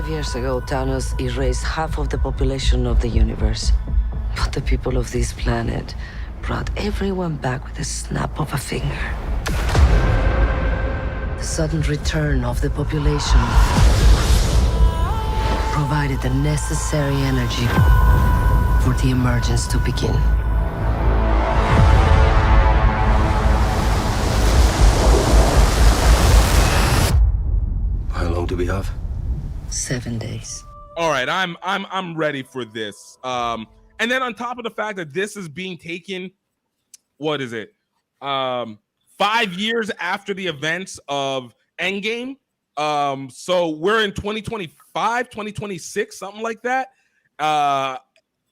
5 years ago, Thanos erased half of the population of the universe. But the people of this planet brought everyone back with a snap of a finger. The sudden return of the population provided the necessary energy for the emergence to begin. How long do we have? 7 days. All right, I'm ready for this. And then on top of the fact that this is being taken, what is it? 5 years after the events of Endgame. So we're in 2025, 2026, something like that.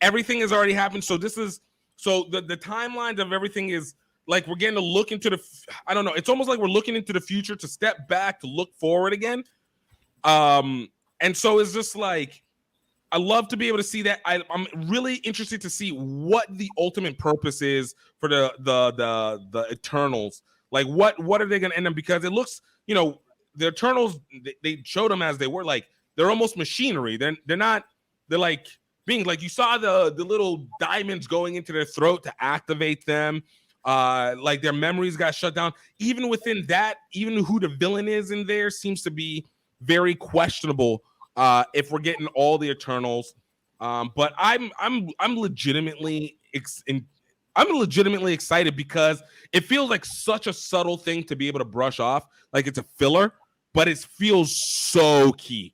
Everything has already happened. So this is the timelines of everything is like we're getting to look into the. I don't know. It's almost like we're looking into the future to step back to look forward again. And so it's just like I love to be able to see that. I'm really interested to see what the ultimate purpose is for the Eternals. Like what are they going to end up? Because it looks, the Eternals, they showed them as they were, like they're almost machinery. They're not. They're like beings. Like you saw the little diamonds going into their throat to activate them. Like their memories got shut down. Even within that, even who the villain is in there seems to be very questionable. If we're getting all the Eternals, but I'm legitimately excited because it feels like such a subtle thing to be able to brush off, like it's a filler, but it feels so key.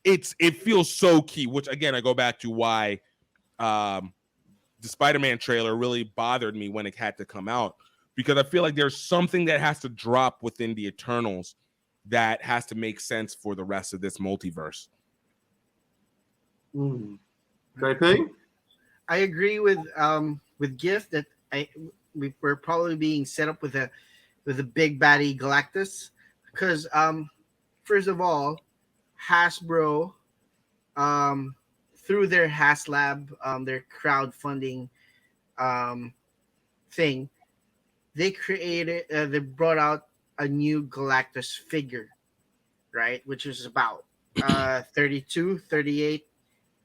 It feels so key, which again I go back to why the Spider-Man trailer really bothered me when it had to come out, because I feel like there's something that has to drop within the Eternals that has to make sense for the rest of this multiverse. JP? I agree with Gift that we're probably being set up with a big baddie Galactus, because first of all, Hasbro through their HasLab, their crowdfunding thing, they brought out a new Galactus figure, right, which is about 32, 38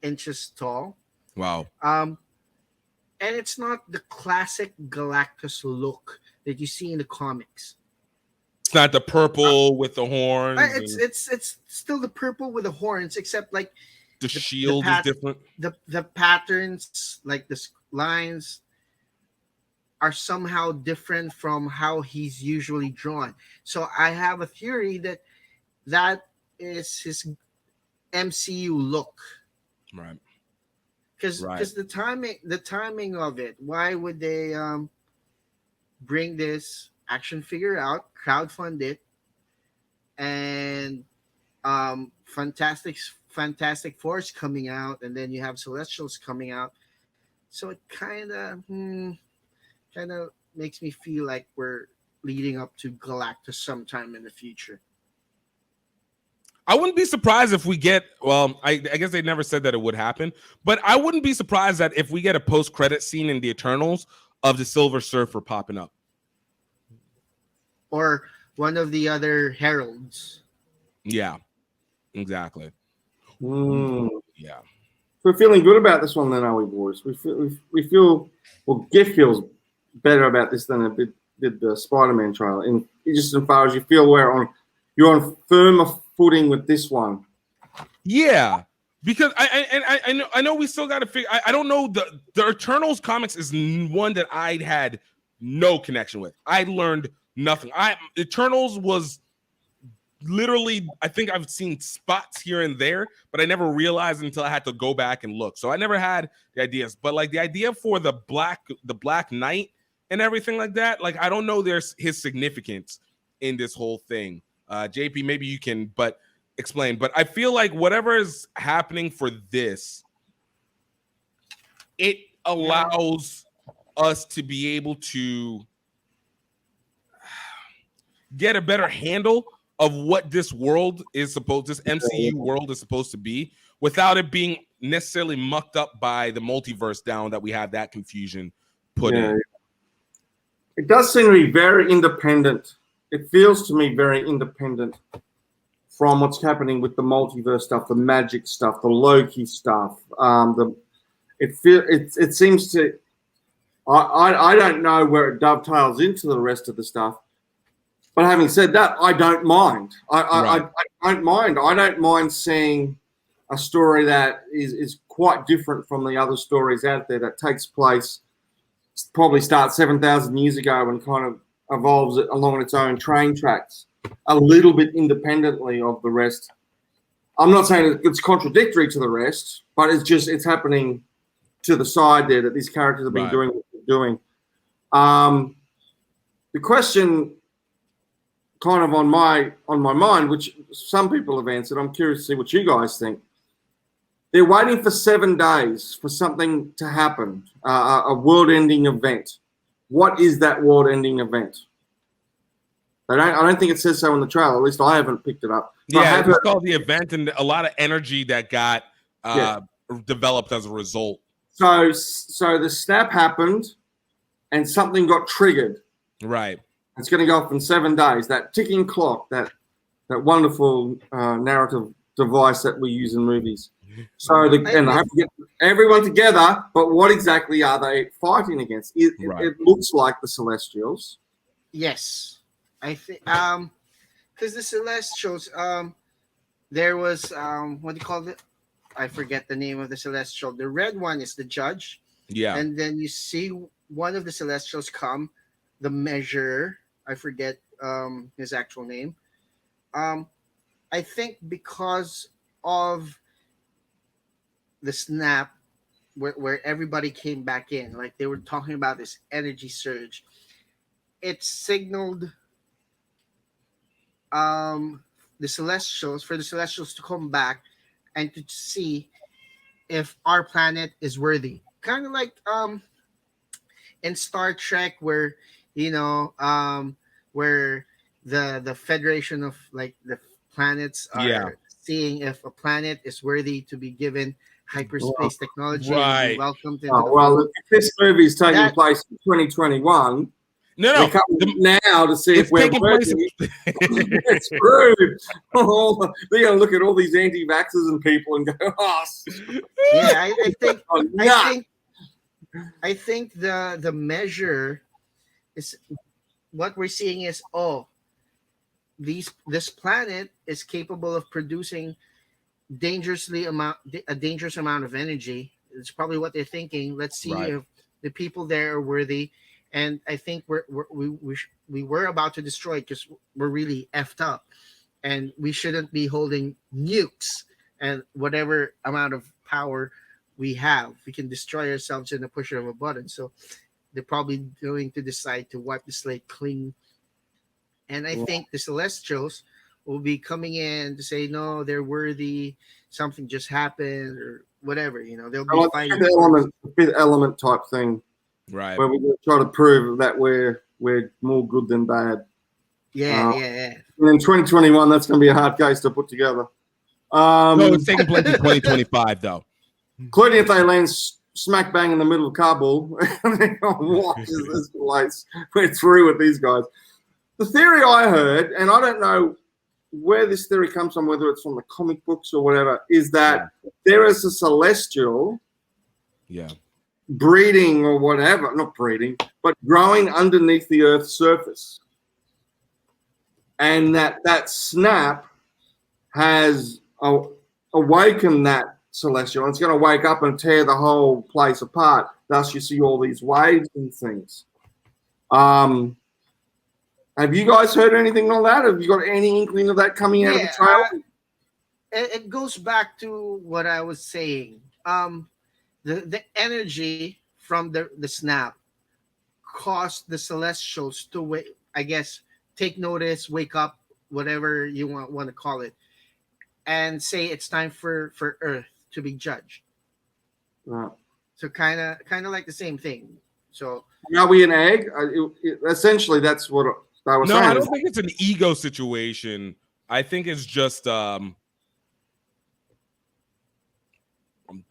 inches tall. Wow. And it's not the classic Galactus look that you see in the comics. It's not the purple with the horns. It's still the purple with the horns, except like the shield is different. The patterns, like the lines, are somehow different from how he's usually drawn. So I have a theory that is his MCU look. Right. Because the timing of it, why would they bring this action figure out, crowdfund it, and Fantastic Four's coming out, and then you have Celestials coming out. So it kind of makes me feel like we're leading up to Galactus sometime in the future. I wouldn't be surprised if we get, well, I guess they never said that it would happen, but I wouldn't be surprised that if we get a post-credit scene in the Eternals of the Silver Surfer popping up. Or one of the other heralds. Yeah, exactly. Yeah. We're feeling good about this one then, are we, boys? We feel well, Giff feels better about this than it did the Spider-Man trailer. And just as far as you feel you're on firmer footing with this one. Yeah, because I know we still got to figure. I don't know, the Eternals comics is one that I had no connection with. I learned nothing. Eternals was literally, I think I've seen spots here and there, but I never realized until I had to go back and look. So I never had the ideas, but like the idea for the Black Knight and everything like that, like I don't know there's his significance in this whole thing. JP, maybe you can explain, but I feel like whatever is happening for this, it allows us to be able to get a better handle of what this MCU world is supposed to be, without it being necessarily mucked up by the multiverse down that we have that confusion put in. It does seem to be very independent. It feels to me very independent from what's happening with the multiverse stuff, the magic stuff, the Loki stuff. It seems to. I don't know where it dovetails into the rest of the stuff. But having said that, I don't mind. I don't mind. I don't mind seeing a story that is quite different from the other stories out there that takes place, probably starts 7,000 years ago and kind of evolves it along its own train tracks, a little bit independently of the rest. I'm not saying it's contradictory to the rest, but it's happening to the side there that these characters have been doing what they're doing. The question kind of on my mind, which some people have answered, I'm curious to see what you guys think. They're waiting for 7 days for something to happen, a world-ending event. What is that world-ending event? I don't think it says so in the trailer. At least I haven't picked it up. Yeah, it's called the event, and a lot of energy that got developed as a result. So the snap happened, and something got triggered. Right. It's going to go off in 7 days. That ticking clock, that wonderful narrative device that we use in movies. So they have to get everyone together, but what exactly are they fighting against? It looks like the Celestials. Yes, I think because the Celestials, there was what do you call it? I forget the name of the Celestial. The red one is the judge. Yeah, and then you see one of the Celestials come, the Measurer. I forget his actual name. I think because of the snap where everybody came back in, like they were talking about this energy surge, it signaled the Celestials to come back and to see if our planet is worthy. Kind of like in Star Trek, where where the Federation of like the planets are seeing if a planet is worthy to be given hyperspace technology and be welcomed into if this movie is taking place in 2021, we're coming now to see if we're worthy. It's rude. They're going to look at all these anti-vaxxers and people and go, yeah, I think the measure is what we're seeing is this planet is capable of producing a dangerous amount of energy. It's probably what they're thinking. Let's see if the people there are worthy. And I think we were about to destroy it because we're really effed up, and we shouldn't be holding nukes and whatever amount of power we have. We can destroy ourselves in the push of a button. So they're probably going to decide to wipe the slate clean. And I think the Celestials will be coming in to say, no, they're worthy. Something just happened or whatever. They'll be fighting. Fifth element type thing. Right. Where we're going to try to prove that we're more good than bad. Yeah. And in 2021, that's going to be a hard case to put together. No, it's taking place in 2025, though. Including if they land smack bang in the middle of Kabul. What is this place? We're through with these guys. The theory I heard, and I don't know where this theory comes from, whether it's from the comic books or whatever, is that there is a Celestial breeding or whatever, not breeding, but growing underneath the Earth's surface. And that snap has awakened that Celestial, and it's going to wake up and tear the whole place apart. Thus, you see all these waves and things. Have you guys heard anything on that? Have you got any inkling of that coming out of the trailer? It goes back to what I was saying. The energy from the snap caused the Celestials to take notice, wake up, whatever you want to call it, and say it's time for Earth to be judged. Right. So kind of like the same thing. So are we an egg? Essentially, that's what I was saying. No, I don't think it's an ego situation. I think it's just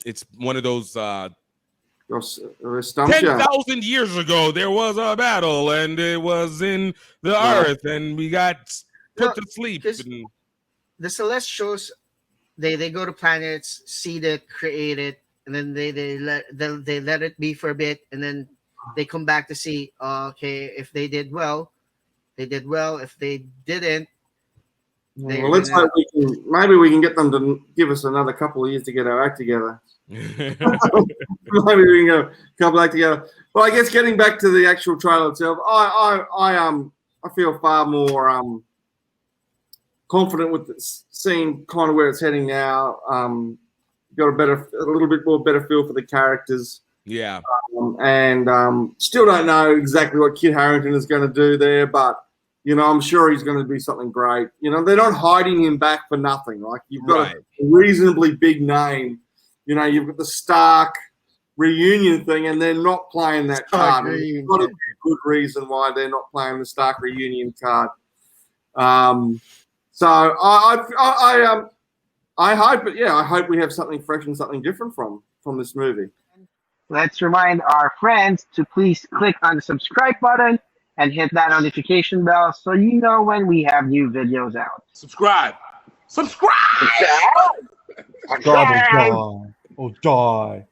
it's one of those 10,000 years ago there was a battle and it was in the earth and we got put to sleep. the Celestials, they go to planets, seed it, create it, and then they let it be for a bit, and then they come back to see, okay, if they did well, they did well. If they didn't, well, let's hope maybe we can get them to give us another couple of years to get our act together. Maybe we can go a couple act together. Well, I guess getting back to the actual trailer itself, I feel far more confident with seeing kind of where it's heading now. Got a little bit more better feel for the characters. Yeah. And still don't know exactly what Kit Harington is going to do there, but you know, I'm sure he's going to do something great. You know, they're not hiding him back for nothing. Like, you've got a reasonably big name. You know, you've got the Stark reunion thing, and they're not playing that card. There's got to be a good reason why they're not playing the Stark reunion card. So I hope, I hope we have something fresh and something different from this movie. Let's remind our friends to please click on the subscribe button and hit that notification bell so you know when we have new videos out. Subscribe. Die or die.